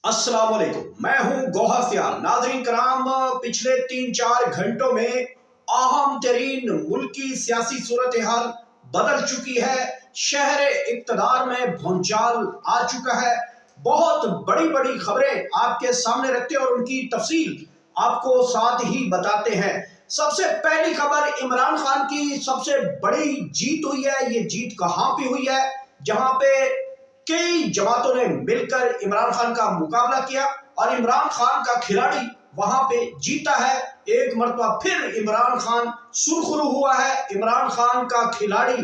अस्सलाम वालेकुम, मैं हूं गौहर सियाल। नाजरीन कराम, पिछले 3-4 घंटों में अहम तरीन मुल्की सियासी सूरत हाल बदल चुकी है। शहर इक्तदार में भूचाल आ चुका है। बहुत बड़ी बड़ी खबरें आपके सामने रखते हैं और उनकी तफसील आपको साथ ही बताते हैं। सबसे पहली खबर, इमरान खान की सबसे बड़ी जीत हुई है। ये जीत कहां पे हुई है? जहां पे कई जमातों ने मिलकर इमरान खान का मुकाबला किया और इमरान खान का खिलाड़ी वहां पे जीता है। एक मरतबा फिर इमरान खान सुरखरू हुआ है। इमरान खान का खिलाड़ी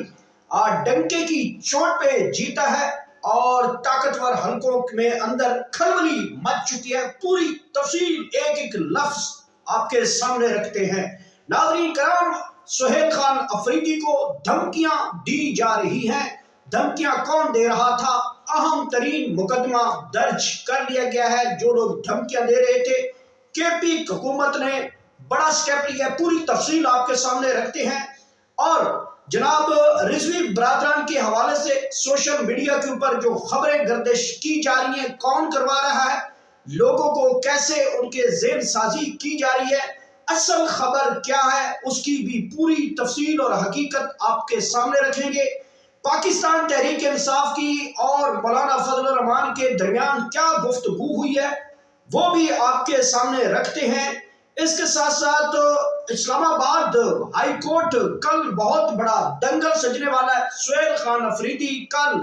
डंके की चोट पे जीता है और ताकतवर हलकों में अंदर खलबली मच चुकी है। पूरी तफसील एक एक लफ्ज आपके सामने रखते हैं। नाज़रीन कराम, सुहेल खान अफरीदी को धमकियां दी जा रही हैं। धमकियां कौन दे रहा था? अहम तरीन मुकदमा दर्ज कर लिया गया है। जो लोग धमकियां दे रहे थे, केपी हुकूमत ने बड़ा स्टेप लिया। पूरी तफसील आपके सामने रखते हैं। और जनाब रिजवी बरादरान के हवाले से सोशल मीडिया के ऊपर जो खबरें गर्दिश की जा रही हैं, कौन करवा रहा है, लोगों को कैसे उनके ज़ेन साजी की जा रही है, असल खबर क्या है, उसकी भी पूरी तफसील और हकीकत आपके सामने रखेंगे। पाकिस्तान तहरीक इंसाफ की और मौलाना फजल रहमान के दरमियान क्या गुफ्तगू हुई है, वो भी आपके सामने रखते हैं। इसके साथ साथ इस्लामाबाद हाई कोर्ट कल बहुत बड़ा दंगल सजने वाला है। सुहेल खान अफरीदी कल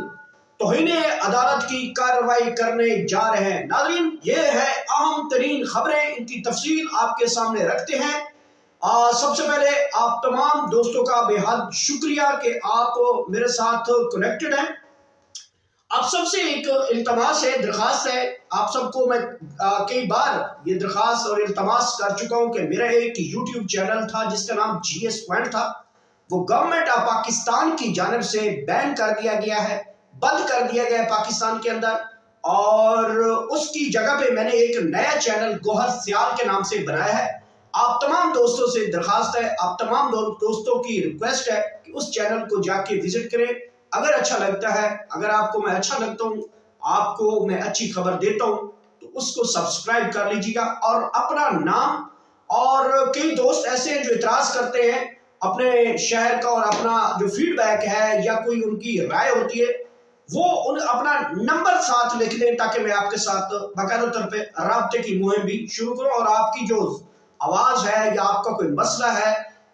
तौहीने अदालत की कार्रवाई करने जा रहे हैं। नाज़रीन, ये है अहम तरीन खबरें, इनकी तफसील आपके सामने रखते हैं। सबसे पहले आप तमाम दोस्तों का बेहद शुक्रिया कि आप मेरे साथ कनेक्टेड हैं। आप सबसे एक इल्तमास है, दरख्वास्त है। आप सबको मैं कई बार ये दरख्वास्त और इल्तमास कर चुका हूं कि मेरा एक यूट्यूब चैनल था जिसका नाम GS पॉइंट था, वो गवर्नमेंट ऑफ पाकिस्तान की जानिब से बैन कर दिया गया है, बंद कर दिया गया है पाकिस्तान के अंदर। और उसकी जगह पे मैंने एक नया चैनल गौहर सियाल के नाम से बनाया है। आप तमाम दोस्तों से दरखास्त है, आप तमाम दोस्तों की रिक्वेस्ट है कि उस चैनल को जाके विजिट करें। अगर अच्छा लगता है, अगर आपको मैं अच्छा लगता हूँ, आपको मैं अच्छी खबर देता हूँ, तो उसको सब्सक्राइब कर लीजिएगा और अपना नाम। और कई दोस्त ऐसे हैं जो इतराज करते हैं अपने शहर का और अपना जो फीडबैक है या कोई उनकी राय होती है, वो अपना नंबर साथ लिख दें ताकि मैं आपके साथ बाकायदा तौर पे राब्ते की मुहिम भी शुरू करूँ। और आपकी जो आवाज है या आपका कोई मसला है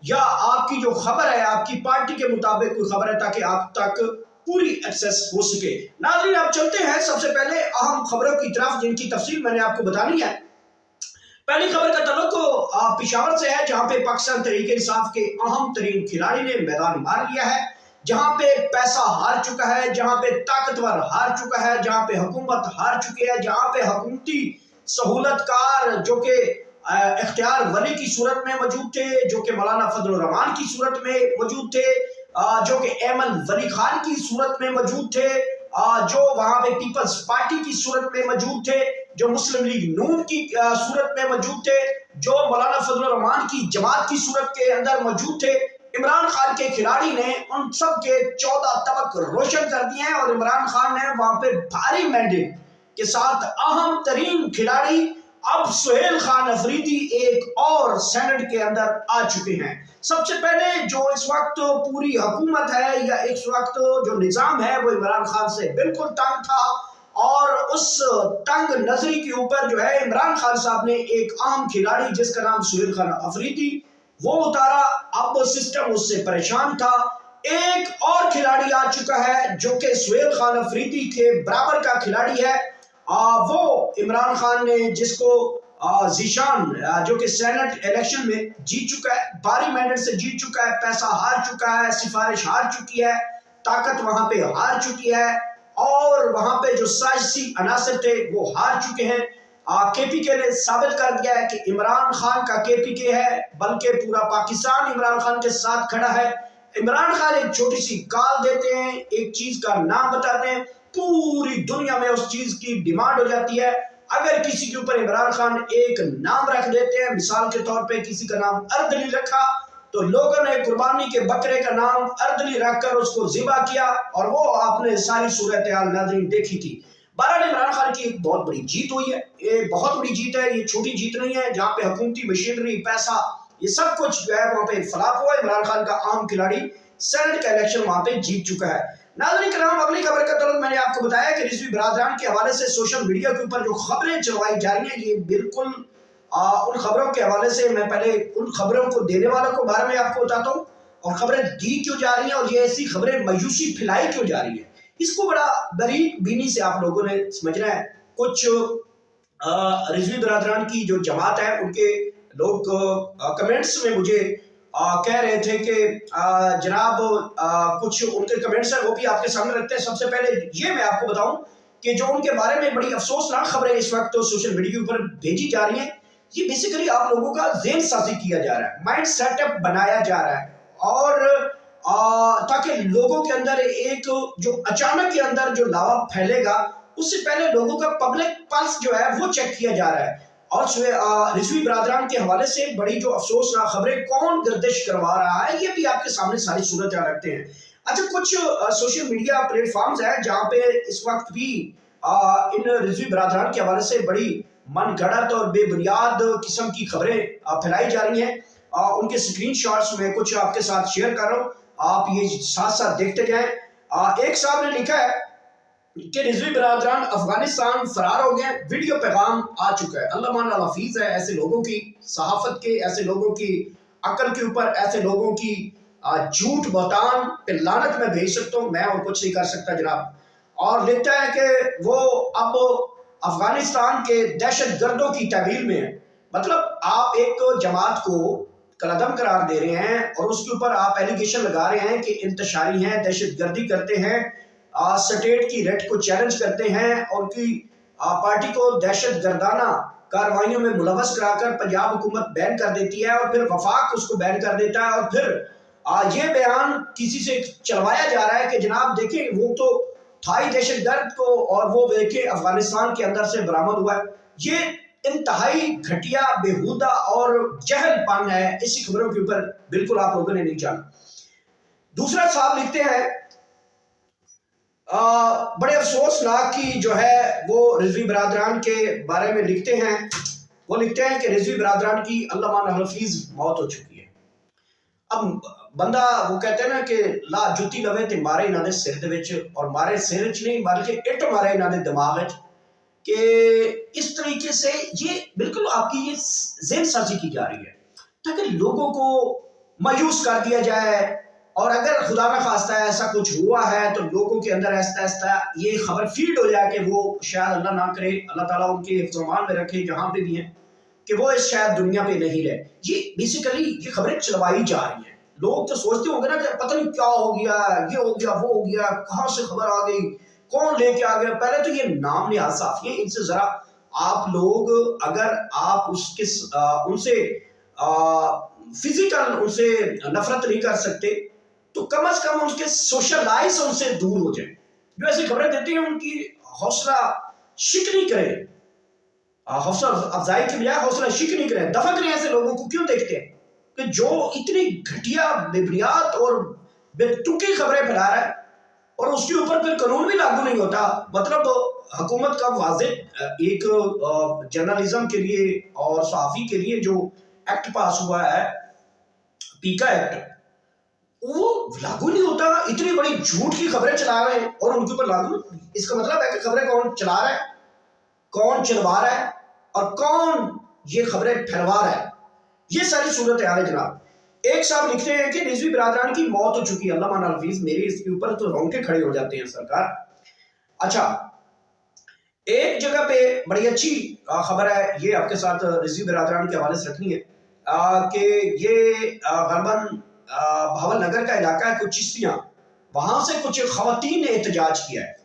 या आपकी जो खबर है, आपकी पार्टी के मुताबिक कोई खबर है, ताकि आप तक पूरी एक्सेस हो सके। नाज़रीन, आप चलते हैं सबसे पहले अहम खबरों की तरफ जिनकी तफसील मैंने आपको बतानी है। पहली खबर का तल्लुक पेशावर से है, जहां पे पाकिस्तान तहरीक इंसाफ के अहम तरीन खिलाड़ी ने मैदान मार लिया है, जहां पे पैसा हार चुका है, जहां पे ताकतवर हार चुका है, जहां पे हुकूमत हार चुकी है, जहां पे हुकूमती सहूलतकार जो कि इख्तियार वली की सूरत में मौजूद थे, जो कि मौलाना फजल रहमान की सूरत में मौजूद थे, जो कि एमन वली खान की सूरत में मौजूद थे, जो वहां पे पीपल्स पार्टी की सूरत में मौजूद थे, जो मुस्लिम लीग नून की सूरत में मौजूद थे, जो मौलाना फजल रहमान की जमात की सूरत के अंदर मौजूद थे। इमरान खान के खिलाड़ी ने उन सब के 14 तबक रोशन कर दिए हैं और इमरान खान ने वहां पे भारी मैंडेट के साथ अहम तरीन खिलाड़ी अब सुहेल खान अफरीदी एक और सेनेट के अंदर आ चुके हैं। सबसे पहले जो इस वक्त पूरी हुकूमत है या इस वक्त जो निजाम है, वो इमरान खान से बिल्कुल तंग था और उस तंग नजरी के ऊपर जो है इमरान खान साहब ने एक अहम खिलाड़ी जिसका नाम सुहेल खान अफरीदी वो उतारा। अब सिस्टम उससे परेशान था। एक और खिलाड़ी आ चुका है जो कि सुहेल खान अफरीदी के बराबर का खिलाड़ी है। वो इमरान खान ने जिसको जीशान जो कि सेनेट इलेक्शन में जीत चुका है, भारी मैंडेट से जीत चुका है, पैसा हार चुका है, सिफारिश हार चुकी है, ताकत वहां पे हार चुकी है और वहां पे जो साजिशी अनासर थे वो हार चुके हैं। KPK ने साबित कर दिया है कि इमरान खान का KPK है, बल्कि पूरा पाकिस्तान इमरान खान के साथ खड़ा है। इमरान खान एक छोटी सी कॉल देते हैं, एक चीज का नाम बताते हैं, पूरी दुनिया में उस चीज की डिमांड हो जाती है। अगर किसी के ऊपर इमरान खान एक नाम रख देते हैं, मिसाल के तौर पे किसी का नाम अर्दली रखा, तो लोगों ने कुर्बानी के बकरे का नाम अर्दली रखकर उसको ज़िबा किया और वो आपने सारी सूरत हाल नाज़रीन देखी थी। बहरहाल इमरान खान की एक बहुत बड़ी जीत हुई है, ये बहुत बड़ी जीत है, ये छोटी जीत नहीं है, जहां पे हुकूमती मशीनरी, पैसा, ये सब कुछ जो है वहां पे फलाप हुआ। इमरान खान का आम खिलाड़ी सेनेट का इलेक्शन वहां पे जीत चुका है। नाज़रीन किराम, अगली खबर का तरफ मैंने आपको बताया कि रिजवी बरादरान के हवाले से सोशल मीडिया के ऊपर जो खबरें चलवाई जा रही हैं, ये बिल्कुल उन खबरों के हवाले से मैं पहले उन खबरों को देने वालों को बारे में आपको बताता हूँ, और खबरें दी क्यों जा रही हैं और ये ऐसी खबरें मायूसी फैलाई क्यों जा रही है, इसको बड़ा बारीक बीनी से आप लोगों ने समझना है। कुछ रिजवी बरादरान की जो जमात है उनके लोग कमेंट्स में मुझे कह रहे थे कि जनाब कुछ उनके कमेंट्स हैं वो भी आपके सामने रखते हैं। सबसे पहले ये मैं आपको बताऊं कि जो उनके बारे में बड़ी अफसोसनाक खबरें इस वक्त तो सोशल मीडिया के ऊपर भेजी जा रही हैं, ये बेसिकली आप लोगों का ज़हन साजी किया जा रहा है, माइंड सेटअप बनाया जा रहा है, और ताकि लोगों के अंदर एक जो अचानक के अंदर जो लावा फैलेगा उससे पहले लोगों का पब्लिक पल्स जो है वो चेक किया जा रहा है। और रिजवी बरादरान के हवाले से बड़ी जो अफसोसनाक खबरें कौन गर्दिश करवा रहा है ये भी आपके सामने सारी सूरत रखते हैं। अच्छा, कुछ सोशल मीडिया प्लेटफॉर्म्स हैं जहां पे इस वक्त भी इन रिजवी बरादरान के हवाले से बड़ी मनगढ़ंत और बेबुनियाद किस्म की खबरें फैलाई जा रही हैं। उनके स्क्रीनशॉट्स में कुछ आपके साथ शेयर कर रहा हूं, आप ये साथ साथ देखते जाएं। एक साहब ने लिखा है कि रिजवी बरादरान अफगानिस्तान फरार हो गए, वीडियो पैगाम आ चुका है। अल्लाह मान हफीज है ऐसे लोगों की सहाफत के, ऐसे लोगों की अकल के ऊपर, ऐसे लोगों की झूठ बहतान पे लानत में भेज सकता हूँ, मैं और कुछ नहीं कर सकता जनाब। और लिखता है कि वो अब अफगानिस्तान के दहशत गर्दों की तहवील में है। मतलब आप एक जमात को कलदम करार दे रहे हैं और उसके ऊपर आप एलिगेशन लगा रहे हैं कि इंतशारी हैं, दहशत गर्दी करते हैं, स्टेट की रेट को चैलेंज करते हैं और उनकी पार्टी को दहशत गर्दाना कार्रवाइयों में मुलवस कराकर पंजाब हुकूमत बैन कर देती है और फिर वफाक उसको बैन कर देता है। और फिर ये बयान किसी से चलवाया जा रहा है कि जनाब देखें वो तो था ही दहशत गर्द को, और वो देखें अफगानिस्तान के अंदर से बरामद हुआ है। ये इंतहाई घटिया, बेहुदा और जहलपन है। इसी खबरों के ऊपर बिल्कुल आप लोगों ने नहीं जाना। दूसरा साहब लिखते हैं बड़े अफसोसनाक की जो है वो रिजवी बरादरान के बारे में लिखते हैं। वो लिखते हैं कि रिजवी बरादरान की अल्लाह मान हफीज मौत हो चुकी है। अब बंदा वो कहते हैं ना कि ला जुती लवे ते मारे इन्हां दे सिर दे विच, और मारे सिर च नहीं बल्कि इट मारे इन्हां दे दिमाग विच, कि इस तरीके से ये बिल्कुल आपकी ये ज़हन साजी की जा रही है ताकि लोगों को मायूस कर दिया जाए। और अगर खुदा न खास्ता ऐसा कुछ हुआ है तो लोगों के अंदर ऐसा ऐसा ये खबर फील्ड हो जाए कि वो शायद अल्लाह ना करे, अल्लाह ताला उनके हिफ्ज़-ओ-अमान में रखे जहाँ पे भी हैं, कि वो इस शायद दुनिया पे नहीं रहे। ये बेसिकली ये खबरें चलवाई जा रही हैं। लोग तो सोचते होंगे ना कि पता नहीं क्या हो गया, ये हो गया, वो हो गया, कहाँ से खबर आ गई, कौन लेके आ गया। पहले तो ये नाम लिहाज साफी है, इनसे जरा आप लोग अगर आप उनसे फिजिकल उनसे नफरत नहीं कर सकते तो कम से कम उनके सोशलाइज उनसे दूर हो जाए। जो ऐसी खबरें देती हैं उनकी हौसला शिकनी करें, हौसला अफजाई की बजाय हौसला शिकनी करें, दफा करें ऐसे लोगों को। क्यों देखते हैं कि जो इतनी घटिया, बेबुनियाद और बेतुकी खबरें फैला रहा है और उसके ऊपर फिर कानून भी लागू नहीं होता। मतलब हुकूमत का वाज़ेह एक जर्नलिज्म के लिए और सहाफ़ी के लिए जो एक्ट पास हुआ है, पीका एक्ट, वो लागू नहीं होता। इतनी बड़ी झूठ की खबरें चला रहे हैं और उनके ऊपर लागू। इसका मतलब है कि खबरें कौन चला रहा है, कौन चलवा रहा है और कौन ये खबरें फैलवा रहा है, ये सारी सूरत हाल है जनाब। एक साहब लिखते हैं कि रिजवी बरादरान की मौत हो चुकी है। अल्लाह मान हफीज, मेरे इसके ऊपर तो रोंगटे खड़े हो जाते हैं सरकार। अच्छा, एक जगह पे बड़ी अच्छी खबर है, ये आपके साथ रिजवी बरादरान के हवाले से रखनी है कि ये गरबन भावल नगर का इलाका है, कुछ चिश्तियां, वहां से कुछ खवातीन ने एहतजाज किया है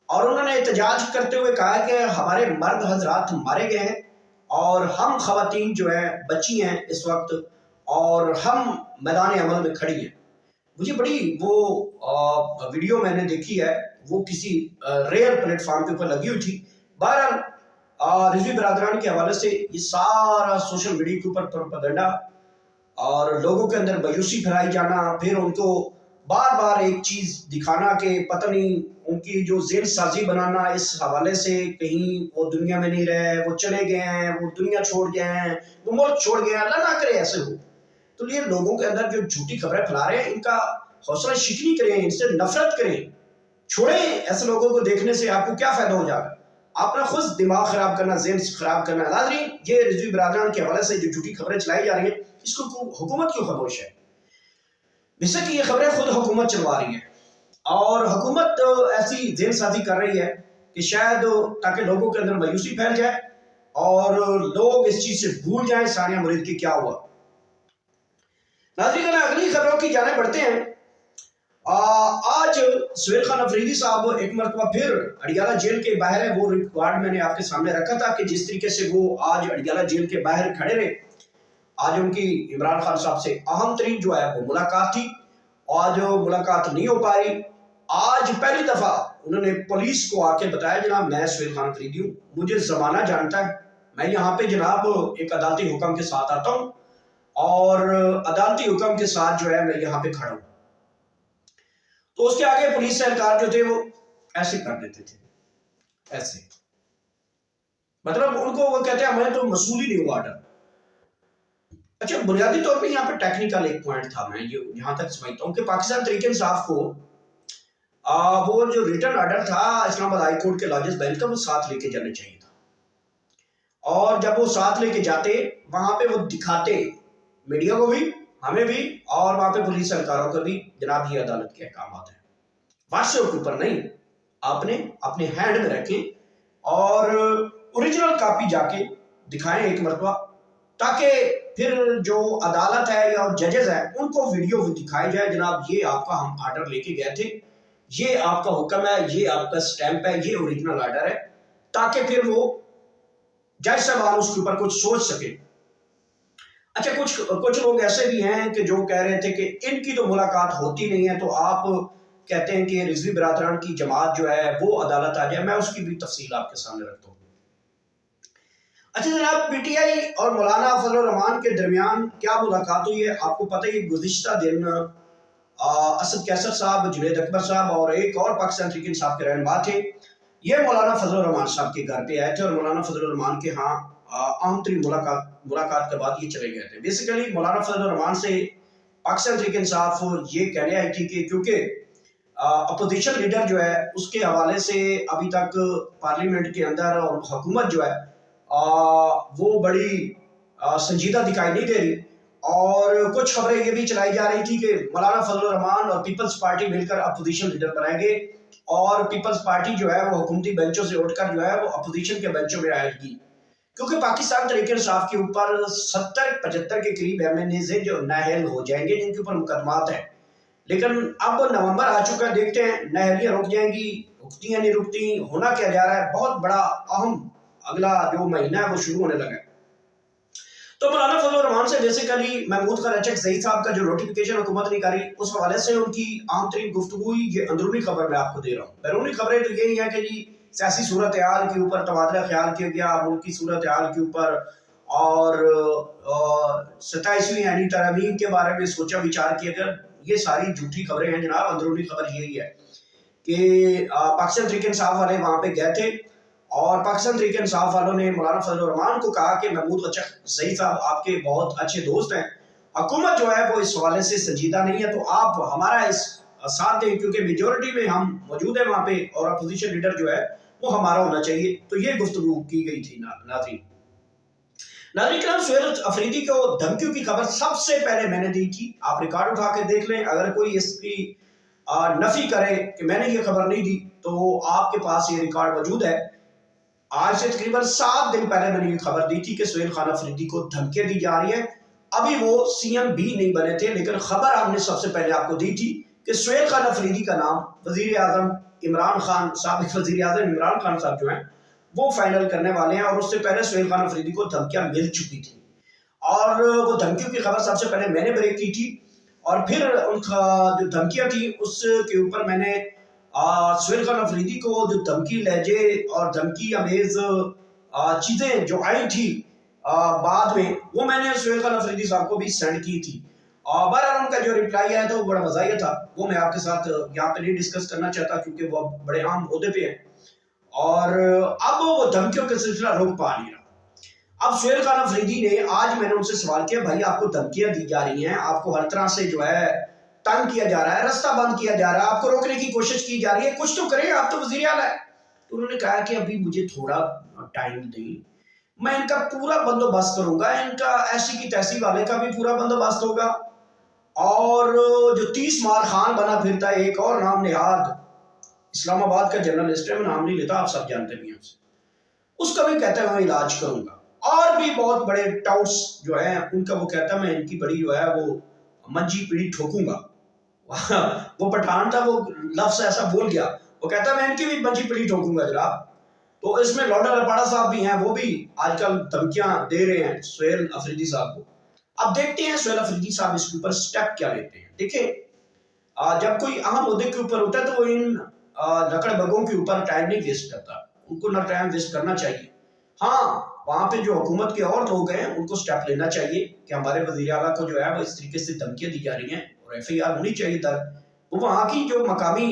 और उन्होंने एहतजाज करते हुए कहा कि हमारे मर्द हजरात मारे गए हैं और हम खवातीन जो है बची हैं इस वक्त और हम मैदान अमल में खड़ी हैं। मुझे बड़ी वो वीडियो मैंने देखी है, वो किसी रेयर प्लेटफॉर्म के ऊपर लगी हुई थी। बहरहाल रिजवी बरादरान के हवाले से ये सारा सोशल मीडिया के ऊपर प्रोपेगेंडा और लोगों के अंदर मायूसी फैलाई जाना, फिर उनको बार बार एक चीज दिखाना कि पता नहीं उनकी जो जेल साजी बनाना इस हवाले से कहीं वो दुनिया में नहीं रहे, वो चले गए हैं, वो दुनिया छोड़ गए हैं, वो मुल्क छोड़ गए हैं, अल्लाह ना करे ऐसे हो। तो ये लोगों के अंदर जो झूठी खबरें फैला रहे हैं इनका हौसला शिकनी करें, इनसे नफरत करें, छोड़ें। ऐसे लोगों को देखने से आपको क्या फायदा हो जाएगा? अपना खुद दिमाग खराब करना, ज़हन खराब करना। नाज़रीन, ये रिजवी बरादरान के हवाले से जो झूठी खबरें चलाई जा रही हैं इसको हुकूमत क्यों खामोश है? जैसे कि ये खबरें खुद हुकूमत चलवा रही है और हुकूमत ऐसी जेल साजी कर रही है कि शायद ताकि लोगों के अंदर मायूसी फैल जाए और लोग इस चीज से भूल जाएं सानिया मुरीद की क्या हुआ। नाज़रीन, अगली खबरों की जाने बढ़ते हैं। आज सुहेल खान अफरीदी साहब एक मरतबा फिर अडियाला जेल के बाहर है। वो रिकॉर्ड मैंने आपके सामने रखा था कि जिस तरीके से वो आज अडियाला जेल के बाहर खड़े रहे। आज उनकी इमरान खान साहब से अहम तरीन जो है वो मुलाकात थी। आज मुलाकात नहीं हो पाई। आज पहली दफा उन्होंने पुलिस को आके बताया, जनाब मैं सुहेल खान अफरीदी हूँ, मुझे जमाना जानता है, मैं यहाँ पे जनाब एक अदालती हुक्म के साथ आता हूँ और अदालती हुक्म के साथ जो है मैं यहाँ पे खड़ा हूँ। तो उसके आगे पुलिस एहलकार जो थे वो ऐसे कर देते थे, ऐसे, मतलब उनको वो कहते हैं मैं तो मसूल ही नहीं हुआ ऑर्डर। अच्छा, बुनियादी तौर पे यहाँ पे टेक्निकल एक पॉइंट था, मैं ये यहाँ तक समझता हूँ कि पाकिस्तान तहरीक इंसाफ को वो जो रिटर्न ऑर्डर था इस्लामाबाद हाई कोर्ट के लॉजेस बेंच का वो साथ लेके जाना चाहिए था। और जब वो साथ लेके जाते वहां पे वो दिखाते मीडिया को भी, हमें भी, और वहां पे पुलिस सरकारों को भी, जनाब ये अदालत के अहकाम है। व्हाट्सएप के ऊपर नहीं, आपने अपने हैंड में रखें और ओरिजिनल कॉपी जाके दिखाएं एक मरतबा, ताकि फिर जो अदालत है या जजेस है उनको वीडियो दिखाई जाए, जनाब ये आपका हम ऑर्डर लेके गए थे, ये आपका हुक्म है, ये आपका स्टैंप है, ये ओरिजिनल ऑर्डर है, ताकि फिर वो जज साहब उसके ऊपर कुछ सोच सके। अच्छा, कुछ लोग ऐसे भी हैं कि जो कह रहे थे कि इनकी तो मुलाकात होती नहीं है, तो आप कहते हैं कि रिजवी बरादरान की जमात जो है वो अदालत आ जाए। मैं उसकी भी तफसील आपके सामने रखता हूँ। अच्छा जनाब, पीटीआई और मौलाना फजल रहमान के दरमियान क्या मुलाकात हुई है आपको पता है। गुज़िश्ता दिन असद कैसर साहब, जुनैद अकबर साहब और एक और पाकिस्तान तहरीक इंसाफ के रहनुमा थे, ये मौलाना फजल रहमान साहब के घर पे आए थे और मौलाना फजल रहमान के यहाँ अहम तरीन मुलाकात के बाद ये चले गए थे। बेसिकली मौलाना फजल रहमान से पाकिस्तान तहरीक इंसाफ ये कहने आई थी कि क्योंकि अपोजिशन लीडर जो है उसके हवाले से अभी तक पार्लियामेंट के अंदर और हुकूमत जो है वो बड़ी संजीदा दिखाई नहीं दे रही। और कुछ खबरें ये भी चलाई जा रही थी कि मौलाना फजल रहमान और पीपल्स पार्टी मिलकर अपोजिशन लीडर बनाएंगे और पीपल्स पार्टी जो है वो हुकूमती बेंचों से उठकर जो है वो अपोजिशन के बेंचों में आएगी, क्योंकि पाकिस्तान तहरीक इंसाफ के ऊपर 70-75 के करीब एमएनए जो नाअहल हो जाएंगे, जिनके ऊपर मुकदमात है। लेकिन अब नवंबर आ चुका है, देखते हैं नाअहलियां रुक जाएंगी, रुकती हैं नहीं रुकती, होना क्या जा रहा है। बहुत बड़ा अहम अगला जो महीना है वो शुरू होने लगा है। तो मौलाना फजल रहमान से बेसिकली महमूद खरचक सईद साहब का जो नोटिफिकेशन हुकूमत नहीं करी, उस हवाले से उनकी आम तरीन गुफ्तगू, ये अंदरूनी खबर मैं आपको दे रहा हूँ। बैरूनी खबरें तो यही है कि जी सियासी सूरत हाल के ऊपर तबादला ख्याल किया गया, मुल्क की सूरत हाल के ऊपर और 27वीं यानी तरमीम के बारे में सोचा विचार किया गया। ये सारी झूठी खबरें हैं जनाब। अंदरूनी खबर यही है कि पाकिस्तान तहरीक इंसाफ वाले वहां पे गए थे और पाकिस्तान तहरीक इंसाफ वालों ने मौलाना फजल रहमान को कहा कि महमूद खरचक सईद साहब आपके बहुत अच्छे दोस्त हैं, हुकूमत जो है वो इस हवाले से संजीदा नहीं है, तो आप हमारा इस साथ दें, क्योंकि मेजोरिटी में हम मौजूद है वहां पे और अपोजिशन लीडर जो है वो हमारा होना चाहिए। तो ये गुफ्तगू की गई थी। नाज़रीन करम, सुहेल अफरीदी को धमकियों की खबर सबसे पहले मैंने दी थी। आप रिकॉर्ड उठा के देख लें, अगर कोई इसकी नफी करे कि मैंने ये खबर नहीं दी तो आपके पास ये रिकॉर्ड मौजूद है। आज से तकरीबन 7 दिन पहले मैंने ये खबर दी थी कि सुहेल खान अफरीदी को धमकियां दी जा रही है। अभी वो सीएम भी नहीं बने थे, लेकिन खबर हमने सबसे पहले आपको दी थी कि सुहेल खान अफरीदी का नाम वजीर आजम इमरान खान, साबिक वजीर आजम इमरान खान साहब जो हैं वो फाइनल करने वाले हैं। और उससे पहले सुहेल खान अफरीदी को धमकियां मिल चुकी थी और वो धमकियों की खबर सबसे पहले मैंने ब्रेक की थी और फिर उनका जो धमकियां थी उसके ऊपर मैंने सुहेल खान अफरीदी को जो धमकी लहजे और धमकी अमेज चीजें जो आई थी बाद में, वो मैंने सुहेल खान अफरीदी साहब को भी सेंड की थी। اور بہرحال ان کا جو ریپلائی آیا تھا وہ بڑا مزاحیہ تھا، وہ میں آپ کے ساتھ یہاں پہ نہیں ڈسکس کرنا چاہتا کیونکہ وہ بڑے عام عہدے پہ ہیں، اور اب وہ دھمکیوں کا سلسلہ روک پا نہیں رہا۔ اب سہیل خان افریدی نے آج میں نے ان سے سوال کیا، بھائی آپ کو دھمکیاں دی جا رہی ہیں، آپ کو ہر طرح سے جو ہے تنگ کیا جا رہا ہے، رستہ بند کیا جا رہا ہے، آپ کو روکنے کی کوشش کی جا رہی ہے، کچھ تو کریں، آپ تو وزیر اعلیٰ ہے۔ تو انہوں نے کہا کہ ابھی مجھے تھوڑا ٹائم دیں، میں ان کا پورا بندوبست کروں گا، ان کا ایسی کی تیسی والے کا بھی پورا بندوبست ہوگا، اور جو 30 مار خان بنا پھرتا ہے ایک اور نام نہاد اسلام آباد کا جرنلسٹ ہے، میں نام نہیں لیتا، آپ سب جانتے بھی ہیں اسے، اس کا بھی کہتا ہے میں علاج کروں گا، اور بھی بہت بڑے ٹاؤٹس جو ہیں ان کا وہ کہتا ہے میں ان کی بڑی جو ہے وہ منجی پیڑی ٹھوکوں گا۔ وہ پٹھان تھا، وہ لفظ ایسا بول گیا، وہ کہتا ہے میں ان کی بھی منجی پیڑی ٹھوکوں گا جناب۔ تو اس میں لوڈا لپاڑا صاحب بھی ہیں، وہ بھی آج کل دھمکیاں دے رہے ہیں سہیل افریدی صاحب کو۔ اب دیکھتے ہیں سہیل افریدی صاحب اس کے اوپر سٹیپ کیا لیتے ہیں۔ دیکھیں جب کوئی اہم عہدے کے اوپر ہوتا ہے تو وہ ان لکڑ بگوں کے اوپر ٹائم نہیں ویسٹ کرتا، ان کو نہ ٹائم ویسٹ کرنا چاہیے۔ ہاں وہاں پہ جو حکومت کے اور لوگ ہیں ان کو سٹیپ لینا چاہیے کہ ہمارے وزیر اعلیٰ کو جو ہے وہ اس طریقے سے دھمکیاں دی جا رہی ہیں اور ایف آئی آر ہونی چاہیے درج۔ تو وہاں کی جو مقامی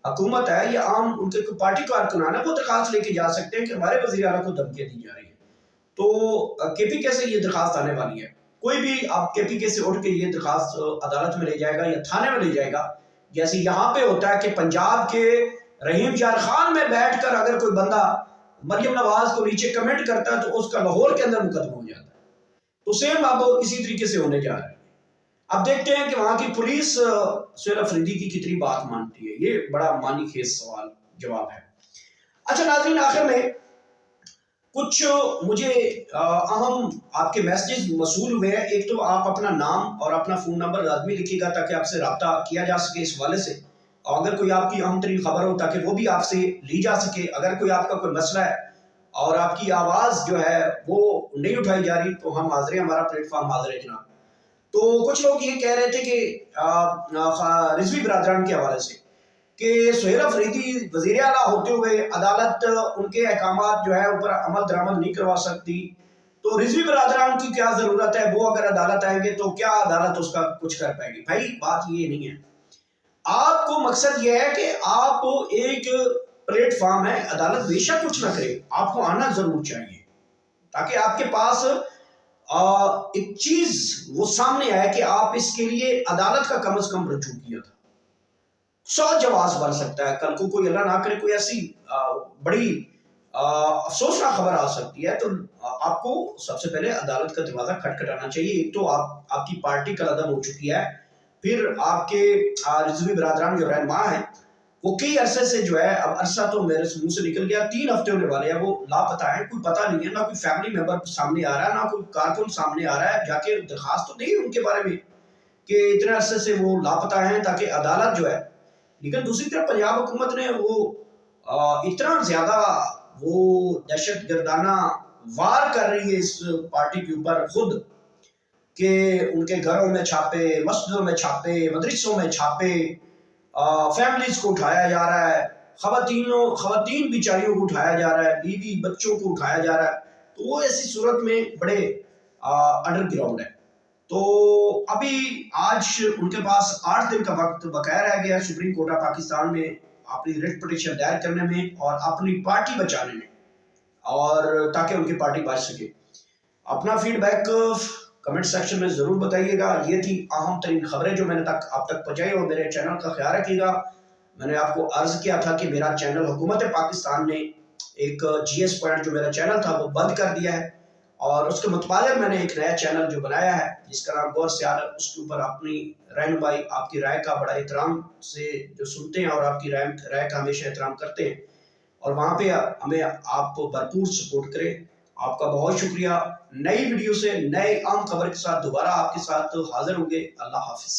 حکومت ہے یا عام ان کے پارٹی کارکنان ہے وہ درخواست لے کے جا سکتے ہیں کہ ہمارے وزیر اعلیٰ کو دھمکیاں دی جا رہی ہیں۔ تو کے پی کے سے یہ درخواست آنے والی ہے، کوئی بھی آپ کے پی کے سے اٹھ کے یہ درخواست عدالت میں لے جائے گا یا تھانے میں لے جائے گا، جیسے یہاں پہ ہوتا ہے کہ پنجاب کے رحیم یار خان میں بیٹھ کر اگر کوئی بندہ مریم نواز کو نیچے کمنٹ کرتا ہے تو اس کا لاہور کے اندر مقدمہ ہو جاتا ہے، تو سیم اب اسی طریقے سے ہونے جا رہا ہے۔ اب دیکھتے ہیں کہ وہاں کی پولیس سہیل افریدی کی کتنی بات مانتی ہے، یہ بڑا معنی خیز سوال جواب ہے۔ اچھا ناظرین، آخر میں کچھ مجھے اہم آپ کے میسیجز موصول ہوئے ہیں۔ ایک تو آپ اپنا نام اور اپنا فون نمبر لازمی لکھیے گا تاکہ آپ سے رابطہ کیا جا سکے اس حوالے سے، اور اگر کوئی آپ کی اہم ترین خبر ہو تاکہ وہ بھی آپ سے لی جا سکے۔ اگر کوئی آپ کا کوئی مسئلہ ہے اور آپ کی آواز جو ہے وہ نہیں اٹھائی جا رہی تو ہم حاضر ہیں، ہمارا پلیٹ فارم حاضر ہے جناب۔ تو کچھ لوگ یہ کہہ رہے تھے کہ رضوی برادران کے حوالے سے کہ سہیل افریدی وزیر اعلیٰ ہوتے ہوئے عدالت ان کے احکامات جو ہے اوپر عمل درآمد نہیں کروا سکتی، تو رضوی برادران کی کیا ضرورت ہے، وہ اگر عدالت آئیں گے تو کیا عدالت اس کا کچھ کر پائے گی؟ بھائی بات یہ نہیں ہے، آپ کو مقصد یہ ہے کہ آپ ایک پلیٹ فارم ہے، عدالت بے شک کچھ نہ کرے، آپ کو آنا ضرور چاہیے تاکہ آپ کے پاس ایک چیز وہ سامنے آئے کہ آپ اس کے لیے عدالت کا کم از کم رجوع کیا تھا۔ 100 جواز بن سکتا ہے، کل کو کوئی اللہ نہ کرے کوئی ایسی بڑی افسوسناک خبر آ سکتی ہے، تو آپ کو سب سے پہلے عدالت کا دروازہ کھٹکھٹانا چاہیے۔ ایک تو آپ کی پارٹی کل عدم ہو چکی ہے، پھر آپ کے رضوی برادران جو رہنما ہیں وہ کئی عرصے سے جو ہے، اب عرصہ تو میرے منہ سے نکل گیا، 3 ہفتے ہونے والے ہیں، وہ لاپتہ ہیں، کوئی پتہ نہیں ہے، نہ کوئی فیملی ممبر سامنے آ رہا ہے، نہ کوئی کارکن سامنے آ رہا ہے، جا کے درخواست تو دیں ان کے بارے میں کہ اتنے عرصے سے وہ لاپتہ ہیں تاکہ عدالت جو ہے۔ لیکن دوسری طرف پنجاب حکومت نے وہ اتنا زیادہ وہ دہشت گردانہ وار کر رہی ہے اس پارٹی کے اوپر خود، کہ ان کے گھروں میں چھاپے، مسجدوں میں چھاپے، مدرسوں میں چھاپے، فیملیز کو اٹھایا جا رہا ہے، خواتین بیچاریوں کو اٹھایا جا رہا ہے، بیوی بچوں کو اٹھایا جا رہا ہے، تو وہ ایسی صورت میں بڑے انڈر گراؤنڈ ہے۔ تو ابھی آج ان کے پاس 8 دن کا وقت بقایا رہ گیا سپریم کورٹ آف پاکستان میں اپنی ریٹ پٹیشن دائر کرنے میں اور اپنی پارٹی بچانے میں، اور تاکہ ان کی پارٹی بچ سکے۔ اپنا فیڈ بیک کمنٹ سیکشن میں ضرور بتائیے گا۔ یہ تھی اہم ترین خبریں جو میں نے آپ تک پہنچائی، اور میرے چینل کا خیال رکھیے گا۔ میں نے آپ کو عرض کیا تھا کہ میرا چینل حکومت پاکستان نے ایک جی ایس پوائنٹ جو میرا چینل تھا وہ بند کر دیا ہے، اور اس کے متبادل میں نے ایک نیا چینل جو بنایا ہے جس کا نام غور سیال ہے، اس کے اوپر اپنی رہنمائی، آپ کی رائے کا بڑا احترام سے جو سنتے ہیں اور آپ کی رائے کا ہمیشہ احترام کرتے ہیں، اور وہاں پہ ہمیں آپ بھرپور سپورٹ کریں۔ آپ کا بہت شکریہ۔ نئی ویڈیو سے نئے اہم خبر کے ساتھ دوبارہ آپ کے ساتھ حاضر ہوں گے۔ اللہ حافظ۔